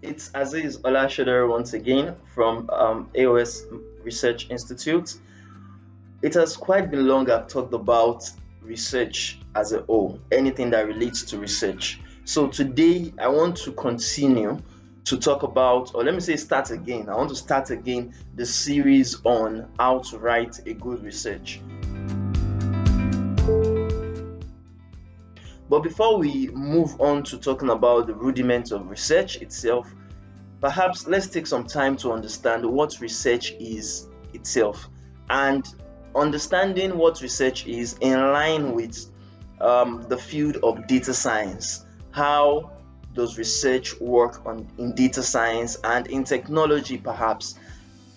It's Aziz Olashoder once again from AOS Research Institute. It has quite been long I've talked about research as a whole, anything that relates to research. So today I want to continue to talk about, or let me say start again. I want to start again the series on how to write a good research. But before we move on to talking about the rudiments of research itself, perhaps let's take some time to understand what research is itself, and understanding what research is in line with the field of data science. How does research work in data science and in technology, perhaps?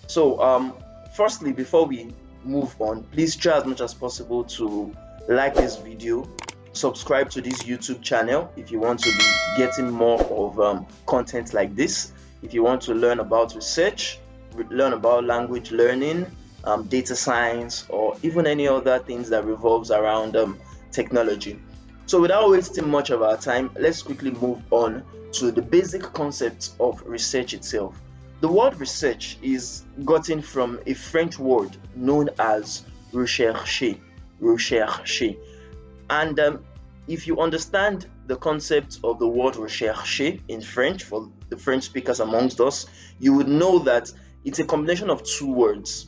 So, firstly, before we move on, please try as much as possible to like this video, subscribe to this YouTube channel if you want to be getting more of content like this. If you want to learn about research, learn about language learning, data science, or even any other things that revolves around technology. So without wasting much of our time, let's quickly move on to the basic concepts of research itself. The word research is gotten from a French word known as rechercher. Rechercher. And if you understand the concept of the word rechercher in French, for the French speakers amongst us, you would know that it's a combination of two words,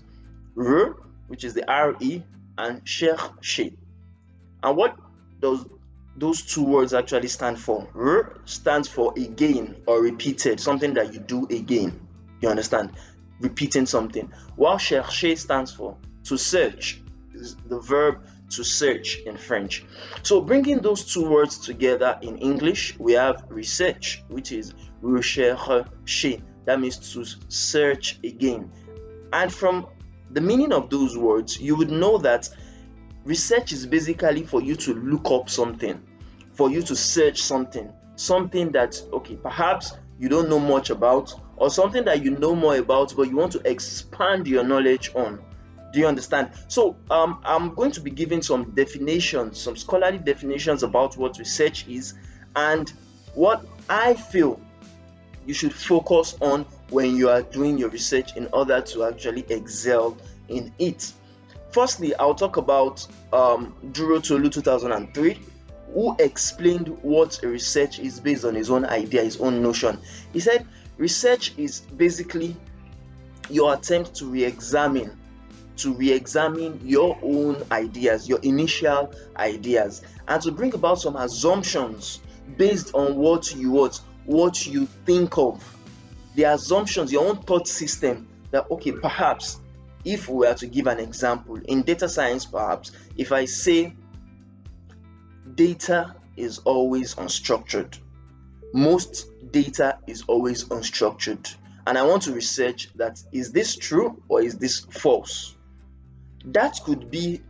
re, which is the re, and chercher. And what does those two words actually stand for? Re stands for again or repeated, something that you do again. You understand? Repeating something. While chercher stands for to search, is the verb to search in French. So bringing those two words together in English, we have research, which is rechercher. That means to search again. And from the meaning of those words, you would know that research is basically for you to look up something, for you to search something that, okay, perhaps you don't know much about, or something that you know more about, but you want to expand your knowledge on. Do you understand? So I'm going to be giving some definitions, some scholarly definitions about what research is and what I feel you should focus on when you are doing your research in order to actually excel in it. Firstly, I'll talk about Duro Tolu 2003, who explained what research is based on his own idea, his own notion. He said research is basically your attempt to re-examine your own ideas, your initial ideas, and to bring about some assumptions based on what you think of. The assumptions, your own thought system that, okay, perhaps if we were to give an example in data science, perhaps if I say data is always unstructured, most data is always unstructured, and I want to research that, is this true or is this false? That could be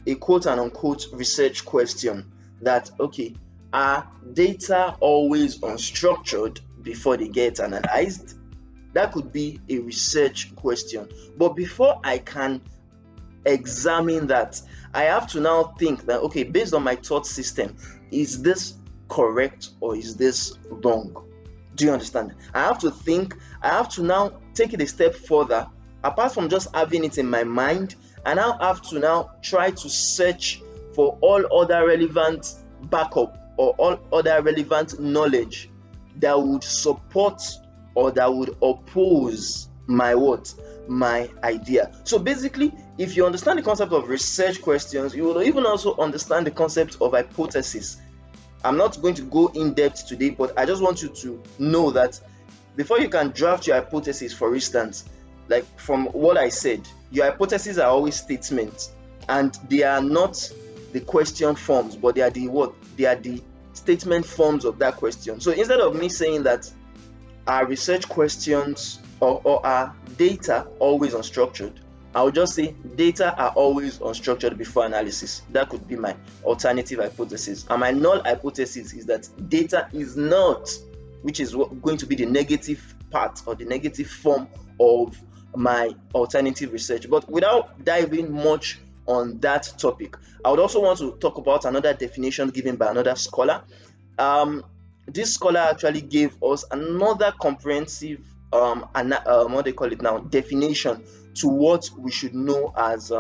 a quote and unquote research question that, okay, are data always unstructured before they get analyzed? That could be a research question. But before I can examine that, I have to now think that, okay, based on my thought system, is this correct or is this wrong? Do you understand? I have to think, I have to now take it a step further. Apart from just having it in my mind, I now have to now try to search for all other relevant backup or all other relevant knowledge that would support or that would oppose my idea. So basically, if you understand the concept of research questions, you will even also understand the concept of hypothesis. I'm not going to go in depth today, but I just want you to know that before you can draft your hypothesis, for instance, like from what I said, your hypotheses are always statements, and they are not the question forms, but they are the what? They are the statement forms of that question. So instead of me saying that are research questions or are data always unstructured, I would just say data are always unstructured before analysis. That could be my alternative hypothesis. And my null hypothesis is that data is not, which is going to be the negative part or the negative form of my alternative research. But without diving much on that topic, I would also want to talk about another definition given by another scholar. this scholar actually gave us another comprehensive what they call it now, definition to what we should know as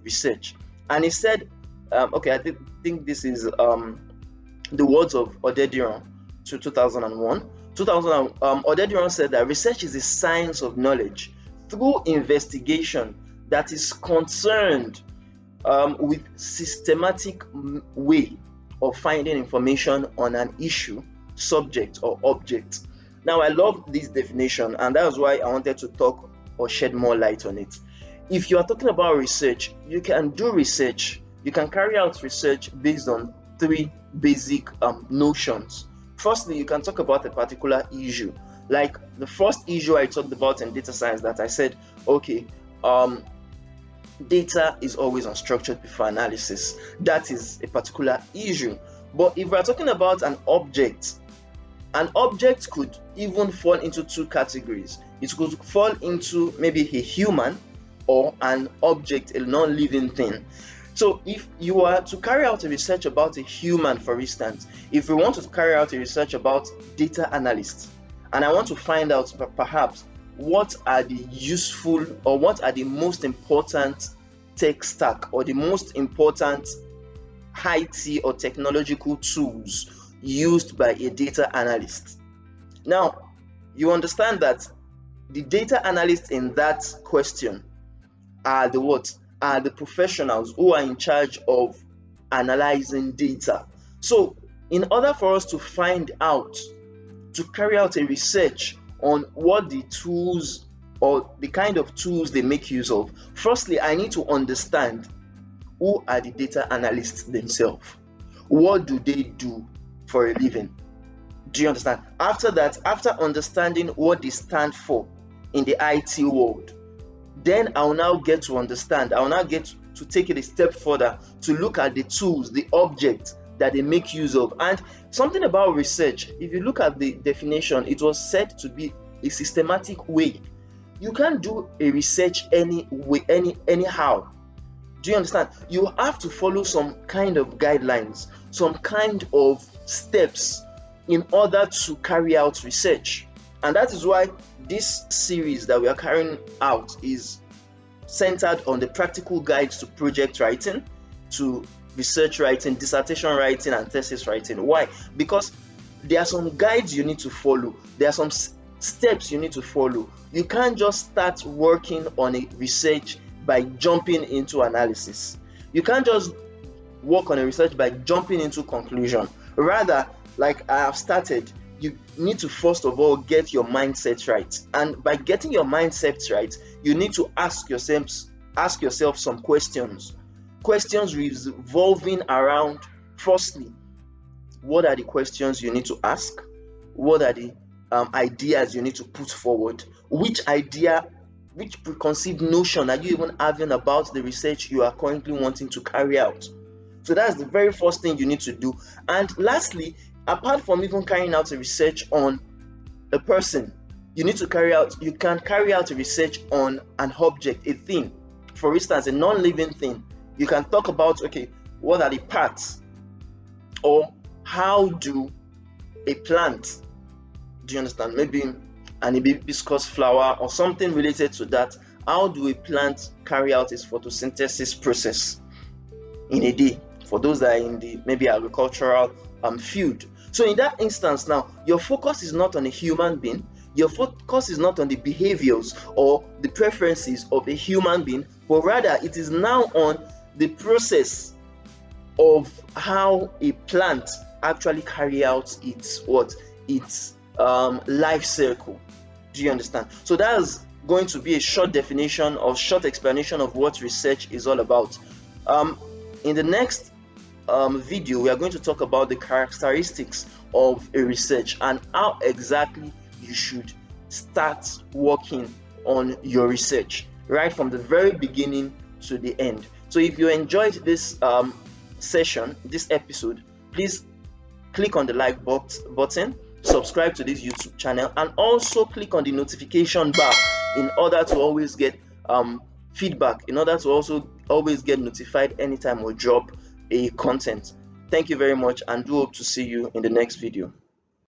research. And he said, okay, I think this is the words of Odediran to 2001. Odediran said that research is a science of knowledge through investigation that is concerned with systematic way of finding information on an issue, subject, or object. Now, I love this definition, and that's why I wanted to talk or shed more light on it. If you are talking about research, you can do research, you can carry out research based on three basic notions. Firstly, you can talk about a particular issue. Like the first issue I talked about in data science, that I said, okay, data is always unstructured before analysis. That is a particular issue. But if we're talking about an object could even fall into two categories. It could fall into maybe a human or an object, a non-living thing. So if you are to carry out a research about a human, for instance, if we want to carry out a research about data analysts, and I want to find out perhaps what are the useful or what are the most important tech stack or the most important IT or technological tools used by a data analyst. Now, you understand that the data analysts in that question are the professionals who are in charge of analyzing data. So, in order for us to find out, to carry out a research on what the tools or the kind of tools they make use of, firstly, I need to understand who are the data analysts themselves. What do they do for a living? Do you understand? After that, after understanding what they stand for in the IT world, then I'll now get to take it a step further to look at the tools, the objects that they make use of. And something about research, if you look at the definition, it was said to be a systematic way. You can't do a research anyhow. Do you understand? You have to follow some kind of guidelines, some kind of steps in order to carry out research. And that is why this series that we are carrying out is centered on the practical guides to project writing, to research writing, dissertation writing, and thesis writing. Why? Because there are some guides you need to follow. There are some steps you need to follow. You can't just start working on a research by jumping into analysis. You can't just work on a research by jumping into conclusion. Rather, like I have started, you need to first of all get your mindset right. And by getting your mindset right, you need to ask yourself some questions. Questions revolving around, firstly, what are the questions you need to ask? What are the ideas you need to put forward? Which preconceived notion are you even having about the research you are currently wanting to carry out? So that's the very first thing you need to do. And lastly, apart from even carrying out a research on a person, you can carry out a research on an object, a thing. For instance, a non-living thing. You can talk about, okay, what are the parts, or how do a plant, do you understand, maybe an hibiscus flower or something related to that, how do a plant carry out its photosynthesis process in a day, for those that are in the maybe agricultural field. So in that instance now, your focus is not on a human being, your focus is not on the behaviors or the preferences of a human being, but rather it is now on the process of how a plant actually carry out its life cycle. Do you understand? So that's going to be a short definition or short explanation of what research is all about. In the next video, we are going to talk about the characteristics of a research and how exactly you should start working on your research right from the very beginning to the end. So if you enjoyed this session, this episode, please click on the like button, subscribe to this YouTube channel, and also click on the notification bar in order to always get feedback, in order to also always get notified anytime we drop a content. Thank you very much, and do hope to see you in the next video.